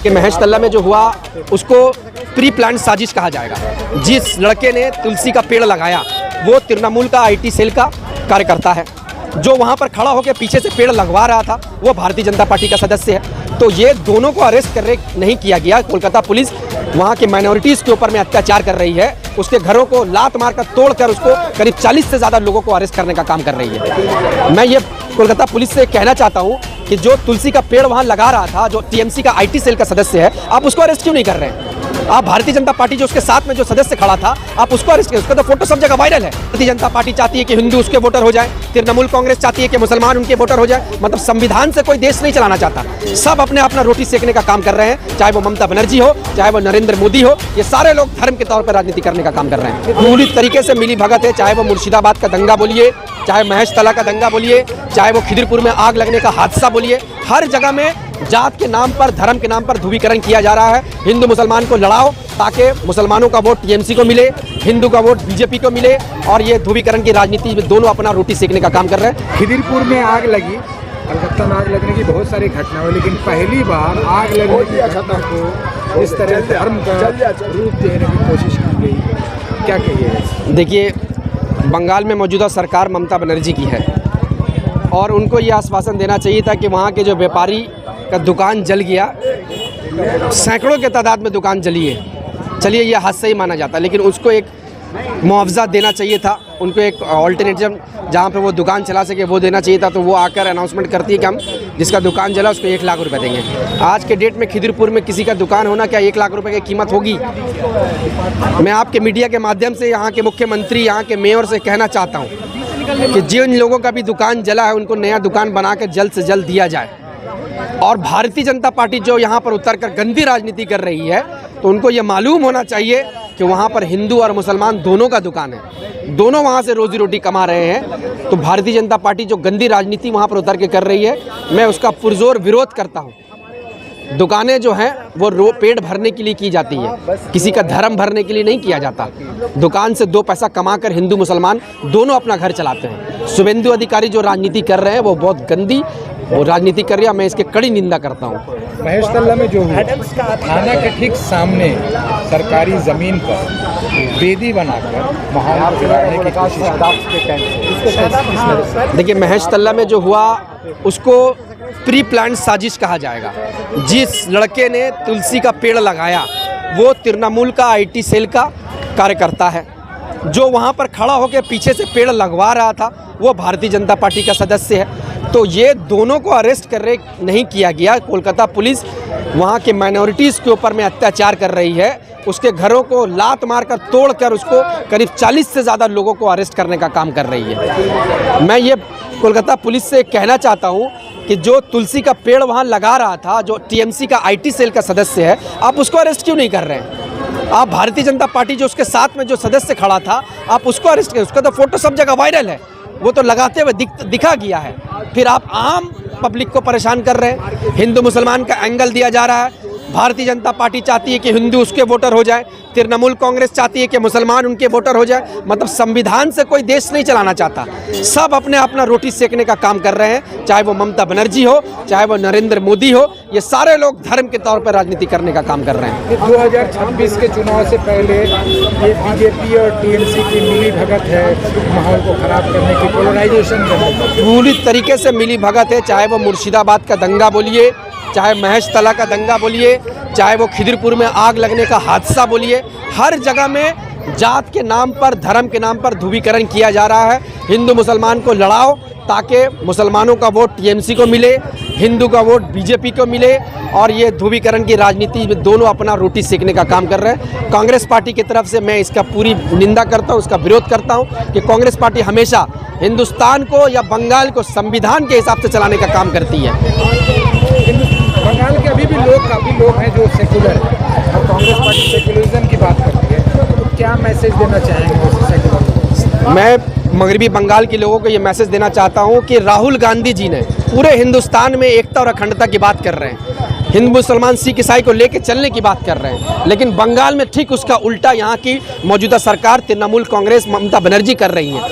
कि महेश में जो हुआ उसको प्री प्लान साजिश कहा जाएगा। जिस लड़के ने तुलसी का पेड़ लगाया वो तृणमूल का IT सेल का कार्यकर्ता है। जो वहाँ पर खड़ा होकर पीछे से पेड़ लगवा रहा था वो भारतीय जनता पार्टी का सदस्य है। तो ये दोनों को अरेस्ट करने नहीं किया गया। कोलकाता पुलिस वहाँ के माइनॉरिटीज़ के ऊपर में अत्याचार कर रही है। उसके घरों को लात मारकर तोड़कर उसको करीब 40 से ज़्यादा लोगों को अरेस्ट करने का काम कर रही है। मैं ये कोलकाता पुलिस से कहना चाहता हूँ कि जो तुलसी का पेड़ वहाँ लगा रहा था, जो TMC का IT सेल का सदस्य है, आप उसको अरेस्ट क्यों नहीं कर रहे हैं? आप भारतीय जनता पार्टी जो उसके साथ में जो सदस्य खड़ा था आप उसको अरेस्ट करें। उसका तो फोटो सब जगह वायरल है। भारतीय जनता पार्टी चाहती है कि हिंदू उसके वोटर हो जाए, तृणमूल कांग्रेस चाहती है कि मुसलमान उनके वोटर हो जाए। मतलब संविधान से कोई देश नहीं चलाना चाहता। सब अपने अपना रोटी सेकने का काम कर रहे हैं, चाहे वो ममता बनर्जी हो, चाहे वो नरेंद्र मोदी हो। ये सारे लोग धर्म के तौर पर राजनीति करने का काम कर रहे हैं। पूरी तरीके से मिली भगत है। चाहे वो मुर्शिदाबाद का दंगा बोलिए, चाहे महेश तला का दंगा बोलिए, चाहे वो खिदिरपुर में आग लगने का हादसा बोलिए, हर जगह में जात के नाम पर, धर्म के नाम पर ध्रुवीकरण किया जा रहा है। हिंदू मुसलमान को लड़ाओ ताकि मुसलमानों का वोट TMC को मिले, हिंदू का वोट BJP को मिले, और ये ध्रुवीकरण की राजनीति में दोनों अपना रोटी सेकने का काम कर रहे हैं। खिदिरपुर में आग लगी, कलकत्ता में आग लगने की बहुत सारी घटना हुई, लेकिन पहली बार आग लगने की घटना को इस तरह से धर्म का रूप देने की कोशिश की गई। क्या कहिए? देखिए, बंगाल में मौजूदा सरकार ममता बनर्जी की है और उनको ये आश्वासन देना चाहिए था कि वहाँ के जो व्यापारी का दुकान जल गया, सैकड़ों के तादाद में दुकान जली है, चलिए ये हादसा ही माना जाता, लेकिन उसको एक मुआवजा देना चाहिए था। उनको एक ऑल्टरनेटिव जहाँ पे वो दुकान चला सके वो देना चाहिए था। तो वो आकर अनाउंसमेंट करती है कि हम जिसका दुकान जला उसको 1 लाख रुपए देंगे। आज के डेट में खिदिरपुर में किसी का दुकान होना क्या 1 लाख रुपए की कीमत होगी? मैं आपके मीडिया के माध्यम से यहाँ के मुख्यमंत्री, यहाँ के मेयर से कहना चाहता हूँ कि जिन लोगों का भी दुकान जला है उनको नया दुकान बना कर जल्द से जल्द दिया जाए। और भारतीय जनता पार्टी जो यहाँ पर उतरकर गंदी राजनीति कर रही है तो उनको ये मालूम होना चाहिए कि वहाँ पर हिंदू और मुसलमान दोनों का दुकान है, दोनों वहाँ से रोजी रोटी कमा रहे हैं। तो भारतीय जनता पार्टी जो गंदी राजनीति वहाँ पर उतर के कर रही है, मैं उसका पुरजोर विरोध करता हूँ। दुकानें जो हैं वो पेट भरने के लिए की जाती है, किसी का धर्म भरने के लिए नहीं किया जाता। दुकान से 2 पैसा कमाकर हिंदू मुसलमान दोनों अपना घर चलाते हैं। शुभेंदु अधिकारी जो राजनीति कर रहे हैं वो बहुत गंदी वो राजनीति कर रही है, मैं इसकी कड़ी निंदा करता हूँ। महेश तला में जो थाना के ठीक सामने सरकारी ज़मीन पर वेदी बनाकर माहौल बिगाड़ने की कोशिश। देखिए, महेश तला में जो हुआ उसको प्री प्लान साजिश कहा जाएगा। जिस लड़के ने तुलसी का पेड़ लगाया वो तृणमूल का IT सेल का कार्यकर्ता है। जो वहाँ पर खड़ा होकर पीछे से पेड़ लगवा रहा था वो भारतीय जनता पार्टी का सदस्य है। तो ये दोनों को अरेस्ट करने नहीं किया गया। कोलकाता पुलिस वहाँ के माइनॉरिटीज़ के ऊपर में अत्याचार कर रही है। उसके घरों को लात मारकर तोड़कर उसको करीब 40 से ज़्यादा लोगों को अरेस्ट करने का काम कर रही है। मैं ये कोलकाता पुलिस से कहना चाहता हूँ कि जो तुलसी का पेड़ वहाँ लगा रहा था, जो TMC का IT सेल का सदस्य है, आप उसको अरेस्ट क्यों नहीं कर रहे हैं? आप भारतीय जनता पार्टी जो उसके साथ में जो सदस्य खड़ा था आप उसको अरेस्ट करें। उसका तो फोटो सब जगह वायरल है, वो तो लगाते हुए दिखा गया है। फिर आप आम पब्लिक को परेशान कर रहे हैं। हिंदू मुसलमान का एंगल दिया जा रहा है। भारतीय जनता पार्टी चाहती है कि हिंदू उसके वोटर हो जाए, तृणमूल कांग्रेस चाहती है कि मुसलमान उनके वोटर हो जाए। मतलब संविधान से कोई देश नहीं चलाना चाहता। सब अपने अपना रोटी सेकने का काम कर रहे हैं, चाहे वो ममता बनर्जी हो, चाहे वो नरेंद्र मोदी हो। ये सारे लोग धर्म के तौर पर राजनीति करने का काम कर रहे हैं। 2026 के चुनाव से पहले ये BJP और TMC की मिली भगत है, माहौल को खराब करने की, पोलराइजेशन पूरी तरीके से मिली भगत है। चाहे वो मुर्शिदाबाद का दंगा बोलिए, चाहे महेश तला का दंगा बोलिए, चाहे वो खिदिरपुर में आग लगने का हादसा बोलिए, हर जगह में जात के नाम पर, धर्म के नाम पर ध्रुवीकरण किया जा रहा है। हिंदू मुसलमान को लड़ाओ ताकि मुसलमानों का वोट TMC को मिले, हिंदू का वोट BJP को मिले, और ये ध्रुवीकरण की राजनीति में दोनों अपना रोटी सेकने का काम कर रहे हैं। कांग्रेस पार्टी की तरफ से मैं इसका पूरी निंदा करता हूँ, उसका विरोध करता हूँ कि कांग्रेस पार्टी हमेशा हिंदुस्तान को या बंगाल को संविधान के हिसाब से चलाने का काम करती है। बंगाल के अभी भी काफ़ी लोग हैं जो सेकुलर हैं और कांग्रेस पार्टी सेकुलरिज्म की बात करती है, तो क्या मैसेज देना चाहेंगे? मैं मगरबी बंगाल के लोगों को ये मैसेज देना चाहता हूँ कि राहुल गांधी जी ने पूरे हिंदुस्तान में एकता और अखंडता की बात कर रहे हैं, हिंदू मुसलमान सिख ईसाई को लेकर चलने की बात कर रहे हैं, लेकिन बंगाल में ठीक उसका उल्टा यहाँ की मौजूदा सरकार तृणमूल कांग्रेस ममता बनर्जी कर रही है।